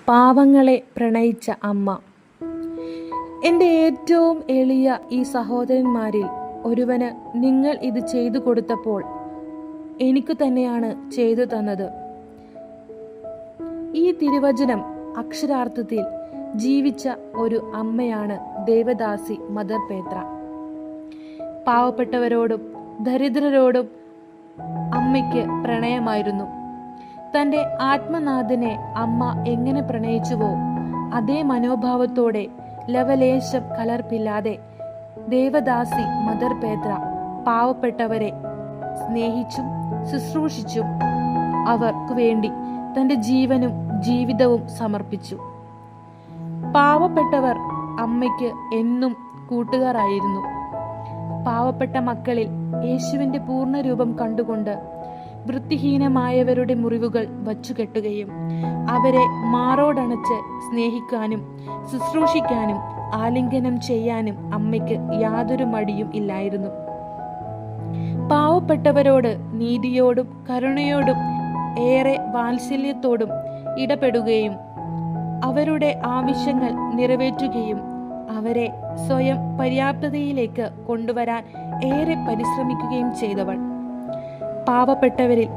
പാവങ്ങളെ പ്രണയിച്ച അമ്മ. എൻ്റെ ഏറ്റവും എളിയ ഈ സഹോദരന്മാരിൽ ഒരുവന് നിങ്ങൾ ഇത് ചെയ്തു കൊടുത്തപ്പോൾ എനിക്ക് തന്നെയാണ് ചെയ്തു തന്നത്. ഈ തിരുവചനം അക്ഷരാർത്ഥത്തിൽ ജീവിച്ച ഒരു അമ്മയാണ് ദേവദാസി മദർ പേത്ര. പാവപ്പെട്ടവരോടും ദരിദ്രരോടും അമ്മയ്ക്ക് പ്രണയമായിരുന്നു. തൻ്റെ ആത്മനാഥനെ അമ്മ എങ്ങനെ പ്രണയിച്ചുവോ അതേ മനോഭാവത്തോടെ ലവലേശം കലർപ്പില്ലാതെ ദേവദാസി മദർ പേത്ര പാവപ്പെട്ടവരെ സ്നേഹിച്ചും ശുശ്രൂഷിച്ചും അവർക്ക് വേണ്ടി തൻ്റെ ജീവനും ജീവിതവും സമർപ്പിച്ചു. പാവപ്പെട്ടവർ അമ്മയ്ക്ക് എന്നും കൂട്ടുകാരായിരുന്നു. പാവപ്പെട്ട മക്കളിൽ യേശുവിൻ്റെ പൂർണ്ണരൂപം കണ്ടുകൊണ്ട് വൃത്തിഹീനമായവരുടെ മുറിവുകൾ വച്ചുകെട്ടുകയും അവരെ മാറോടണച്ച് സ്നേഹിക്കാനും ശുശ്രൂഷിക്കാനും ആലിംഗനം ചെയ്യാനും അമ്മയ്ക്ക് യാതൊരു മടിയും ഇല്ലായിരുന്നു. പാവപ്പെട്ടവരോട് നീതിയോടും കരുണയോടും ഏറെ വാത്സല്യത്തോടും ഇടപെടുകയും അവരുടെ ആവശ്യങ്ങൾ നിറവേറ്റുകയും അവരെ സ്വയം പര്യാപ്തതയിലേക്ക് കൊണ്ടുവരാൻ ഏറെ പരിശ്രമിക്കുകയും ചെയ്തവൾ. പാവപ്പെട്ടവരിൽ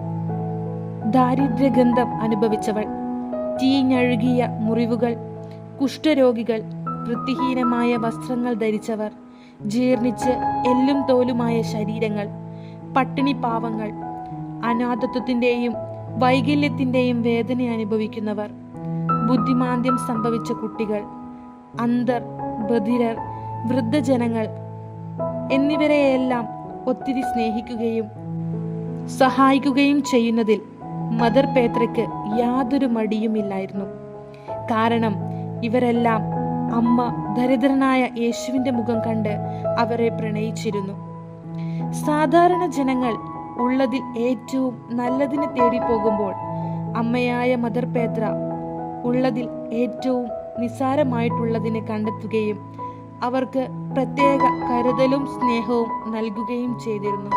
ദാരിദ്ര്യഗന്ധം അനുഭവിച്ചവൾ. തീഞ്ഞഴുകിയ മുറിവുകൾ, കുഷ്ഠരോഗികൾ, വൃത്തിഹീനമായ വസ്ത്രങ്ങൾ ധരിച്ചവർ, ജീർണിച്ച് എല്ലും തോലുമായ ശരീരങ്ങൾ, പട്ടിണി പാവങ്ങൾ, അനാഥത്വത്തിൻ്റെയും വൈകല്യത്തിൻ്റെയും വേദന അനുഭവിക്കുന്നവർ, ബുദ്ധിമാന്ദ്യം സംഭവിച്ച കുട്ടികൾ, അന്ധർ, ബധിരർ, വൃദ്ധജനങ്ങൾ എന്നിവരെയെല്ലാം ഒത്തിരി സ്നേഹിക്കുകയും സഹായിക്കുകയും ചെയ്യുന്നതിൽ മദർ പേത്രയ്ക്ക് യാതൊരു മടിയുമില്ലായിരുന്നു. കാരണം ഇവരെല്ലാം അമ്മ ദരിദ്രനായ യേശുവിൻ്റെ മുഖം കണ്ട് അവരെ പ്രണയിച്ചിരുന്നു. സാധാരണ ജനങ്ങൾ ഉള്ളതിൽ ഏറ്റവും നല്ലതിനെ തേടി പോകുമ്പോൾ അമ്മയായ മദർ പേത്ര ഉള്ളതിൽ ഏറ്റവും നിസ്സാരമായിട്ടുള്ളതിനെ കണ്ടെത്തുകയും അവർക്ക് പ്രത്യേക കരുതലും സ്നേഹവും നൽകുകയും ചെയ്തിരുന്നു.